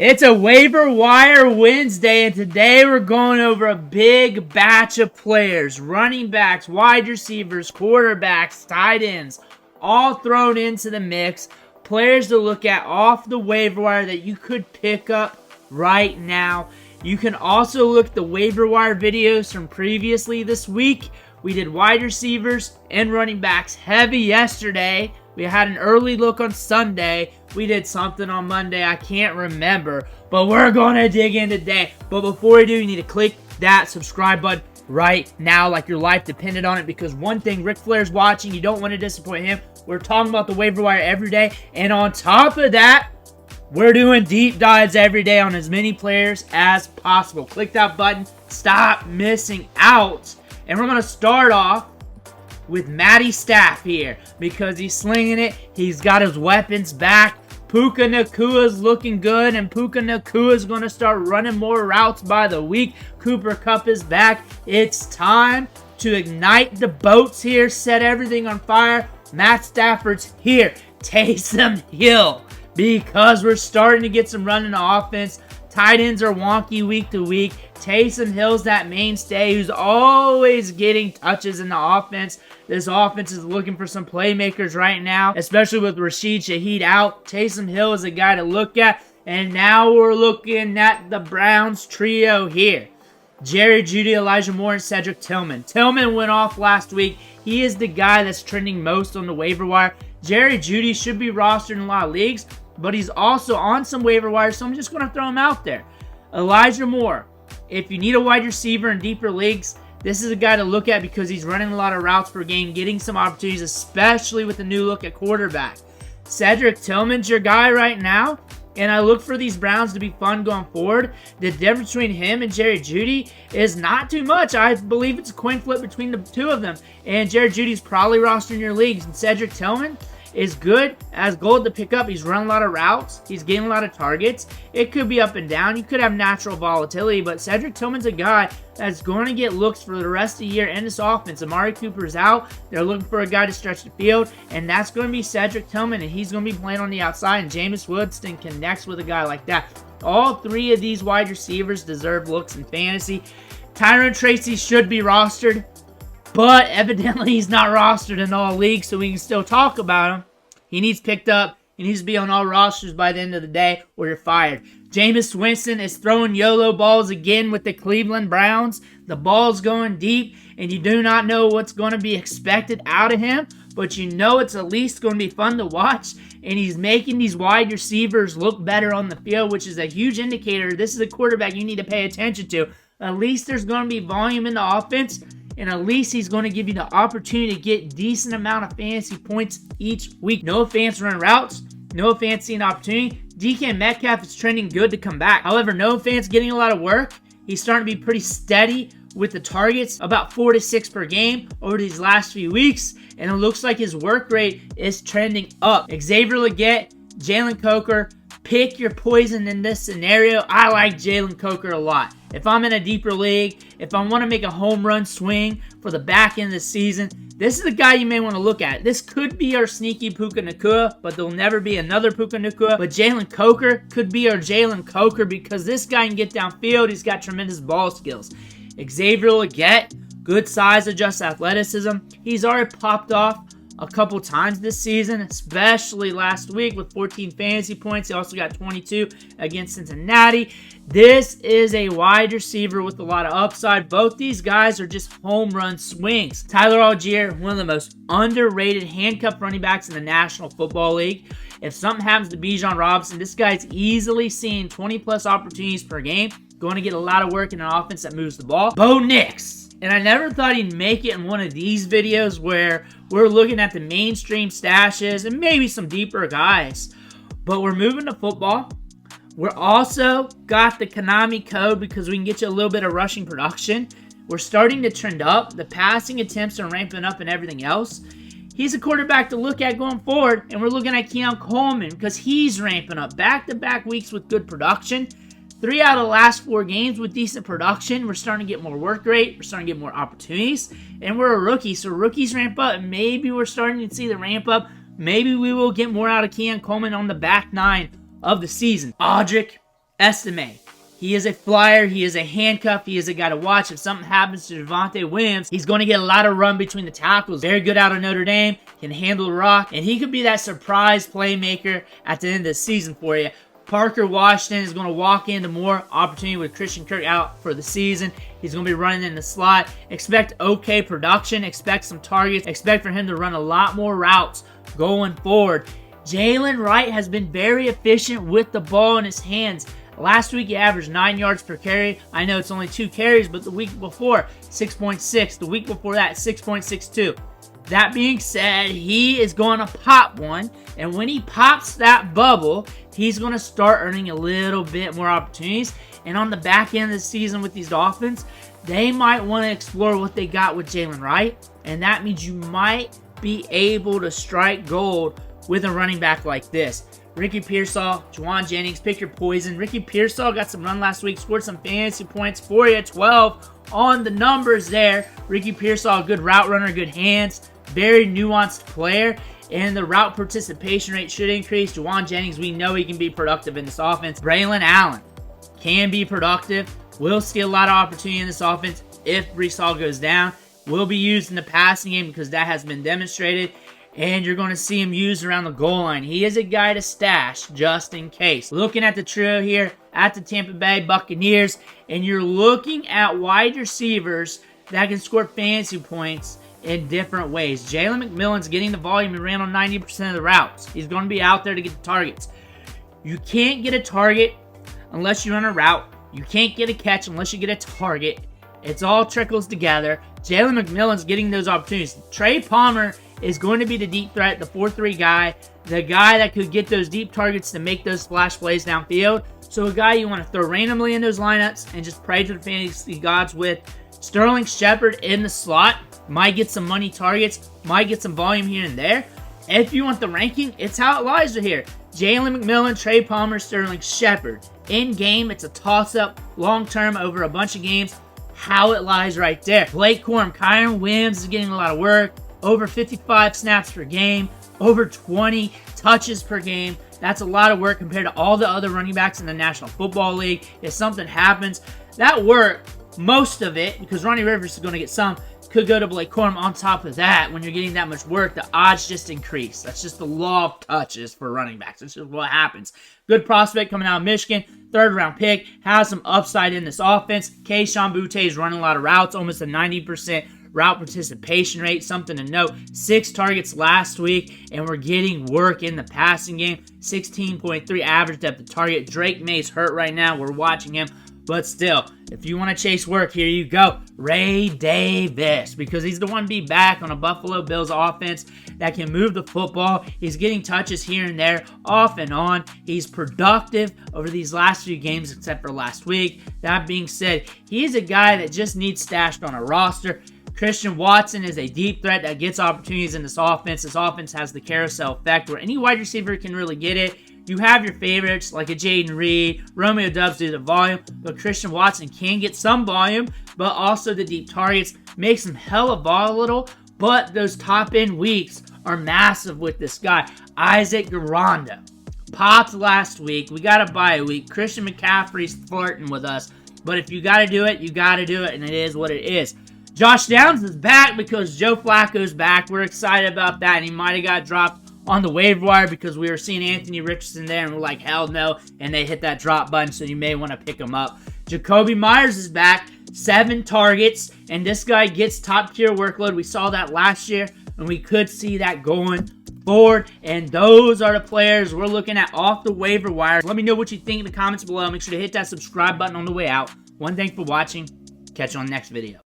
It's a waiver wire Wednesday, and today we're going over a big batch of players. Running backs, wide receivers, quarterbacks, tight ends, all thrown into the mix. Players to look at off the waiver wire that you could pick up right now. You can also look at the waiver wire videos from previously this week. We did wide receivers and running backs heavy yesterday. We had an early look on Sunday. We did something on Monday. I can't remember. But we're going to dig in today. But before we do, you need to click that subscribe button right now like your life depended on it. Because one thing, Ric Flair's watching. You don't want to disappoint him. We're talking about the waiver wire every day. And on top of that, we're doing deep dives every day on as many players as possible. Click that button. Stop missing out. And we're going to start off with Matty Staff here because he's slinging it. He's got his weapons back. Puka Nakua's looking good, and Puka Nakua's going to start running more routes by the week. Cooper Kupp is back. It's time to ignite the boats here, set everything on fire. Matt Stafford's here. Taysom Hill, because we're starting to get some run in the offense. Tight ends are wonky week to week. Taysom Hill's that mainstay who's always getting touches in the offense. This offense is looking for some playmakers right now, especially with Rashid Shaheed out. Taysom Hill is a guy to look at. And now we're looking at the Browns trio here. Jerry Jeudy, Elijah Moore, and Cedric Tillman. Tillman went off last week. He is the guy that's trending most on the waiver wire. Jerry Jeudy should be rostered in a lot of leagues, but he's also on some waiver wires, so I'm just going to throw him out there. Elijah Moore. If you need a wide receiver in deeper leagues, this is a guy to look at because he's running a lot of routes per game, getting some opportunities, especially with the new look at quarterback. Cedric Tillman's your guy right now, and I look for these Browns to be fun going forward. The difference between him and Jerry Jeudy is not too much. I believe it's a coin flip between the two of them, and Jerry Judy's probably rostered in your leagues, and Cedric Tillman is good as gold to pick up. He's running a lot of routes. He's getting a lot of targets. It could be up and down. You could have natural volatility, but Cedric Tillman's a guy that's going to get looks for the rest of the year in this offense. Amari Cooper's out. They're looking for a guy to stretch the field, and that's going to be Cedric Tillman, and he's going to be playing on the outside, and Jameis Winston connects with a guy like that. All three of these wide receivers deserve looks in fantasy. Tyrone Tracy should be rostered, but evidently he's not rostered in all leagues, so we can still talk about him. He needs picked up. He needs to be on all rosters by the end of the day, or you're fired. Jameis Winston is throwing YOLO balls again with the Cleveland Browns. The ball's going deep, and you do not know what's going to be expected out of him, but you know it's at least going to be fun to watch, and he's making these wide receivers look better on the field, which is a huge indicator. This is a quarterback you need to pay attention to. At least there's going to be volume in the offense, and at least he's going to give you the opportunity to get decent amount of fantasy points each week. No Fant's running routes. No Fant's seeing opportunity. DK Metcalf is trending good to come back. However, no Fant's getting a lot of work. He's starting to be pretty steady with the targets, about 4 to 6 per game over these last few weeks. And it looks like his work rate is trending up. Xavier Legette, Jalen Coker. Pick your poison in this scenario. I like Jalen Coker a lot. If I'm in a deeper league, if I want to make a home run swing for the back end of the season, this is the guy you may want to look at. This could be our sneaky Puka Nacua, but there'll never be another Puka Nacua. But Jalen Coker could be our Jalen Coker because this guy can get downfield. He's got tremendous ball skills. Xavier Legette, good size, adjust athleticism. He's already popped off a couple times this season, especially last week with 14 fantasy points. He also got 22 against Cincinnati. This is a wide receiver with a lot of upside. Both these guys are just home run swings. Tyler Allgeier, one of the most underrated handcuffed running backs in the National Football League. If something happens to Bijan Robinson, this guy's easily seeing 20-plus opportunities per game. Going to get a lot of work in an offense that moves the ball. Bo Nix. And I never thought he'd make it in one of these videos where we're looking at the mainstream stashes and maybe some deeper guys. But we're moving to football. We're also got the Konami code because we can get you a little bit of rushing production. We're starting to trend up. The passing attempts are ramping up and everything else. He's a quarterback to look at going forward. And we're looking at Keon Coleman because he's ramping up. Back-to-back weeks with good production. 3 out of the last 4 games with decent production. We're starting to get more work rate. We're starting to get more opportunities. And we're a rookie, so rookies ramp up. And maybe we're starting to see the ramp up. Maybe we will get more out of Keon Coleman on the back 9 of the season. Audric, Estime. He is a flyer. He is a handcuff. He is a guy to watch. If something happens to Javonte Williams, he's going to get a lot of run between the tackles. Very good out of Notre Dame. Can handle the rock. And he could be that surprise playmaker at the end of the season for you. Parker Washington is going to walk into more opportunity with Christian Kirk out for the season. He's going to be running in the slot. Expect okay production. Expect some targets. Expect for him to run a lot more routes going forward. Jalen Wright has been very efficient with the ball in his hands. Last week, he averaged 9 yards per carry. I know it's only 2 carries, but the week before, 6.6. The week before that, 6.62. That being said, he is going to pop one, and when he pops that bubble, he's going to start earning a little bit more opportunities. And on the back end of the season with these Dolphins, they might want to explore what they got with Jalen Wright, and that means you might be able to strike gold with a running back like this. Ricky Pearsall, Jauan, Jennings, pick your poison. Ricky Pearsall got some run last week, scored some fantasy points for you, 12 on the numbers there. Ricky Pearsall, good route runner, good hands, very nuanced player, and the route participation rate should increase. Jauan Jennings, we know he can be productive in this offense. Braelon Allen can be productive, will see a lot of opportunity in this offense if Breece Hall goes down. Will be used in the passing game because that has been demonstrated. And you're going to see him used around the goal line. He is a guy to stash just in case. Looking at the trio here at the Tampa Bay Buccaneers, and you're looking at wide receivers that can score fantasy points in different ways. Jalen McMillan's getting the volume and ran on 90% of the routes. He's going to be out there to get the targets. You can't get a target unless you run a route. You can't get a catch unless you get a target. It's all trickles together. Jalen McMillan's getting those opportunities. Trey Palmer is going to be the deep threat, the 4-3 guy, the guy that could get those deep targets to make those splash plays downfield. So a guy you want to throw randomly in those lineups and just pray to the fantasy gods with. Sterling Shepard in the slot might get some money targets, might get some volume here and there. If you want the ranking, it's how it lies right here. Jalen McMillan, Trey Palmer, Sterling Shepard. In game, it's a toss-up, long-term over a bunch of games. How it lies right there. Blake Corum, Kyron Williams is getting a lot of work. Over 55 snaps per game, over 20 touches per game. That's a lot of work compared to all the other running backs in the National Football League. If something happens, that work, most of it, because Ronnie Rivers is going to get some, could go to Blake Corum. On top of that, when you're getting that much work, the odds just increase. That's just the law of touches for running backs. That's just what happens. Good prospect coming out of Michigan, 3rd round pick, has some upside in this offense. Kayshon Boutte is running a lot of routes, almost a 90% route participation rate, something to note. 6 targets last week, and we're getting work in the passing game. 16.3 average depth of target. Drake May's hurt right now. We're watching him. But still, if you want to chase work, here you go. Ray Davis, because he's the one to be back on a Buffalo Bills offense that can move the football. He's getting touches here and there, off and on. He's productive over these last few games, except for last week. That being said, he's a guy that just needs stashed on a roster. Christian Watson is a deep threat that gets opportunities in this offense. This offense has the carousel effect where any wide receiver can really get it. You have your favorites like a Jaden Reed, Romeo Doubs do the volume, but Christian Watson can get some volume, but also the deep targets makes him hella volatile, but those top end weeks are massive with this guy. Isaac Garando popped last week. We got a bye week. Christian McCaffrey's flirting with us, but if you got to do it, you got to do it, and it is what it is. Josh Downs is back because Joe Flacco's back. We're excited about that, and he might have got dropped on the waiver wire because we were seeing Anthony Richardson there, and we're like, hell no, and they hit that drop button, so you may want to pick him up. Jacoby Myers is back, 7 targets, and this guy gets top-tier workload. We saw that last year, and we could see that going forward, and those are the players we're looking at off the waiver wire. Let me know what you think in the comments below. Make sure to hit that subscribe button on the way out. Thanks for watching. Catch you on the next video.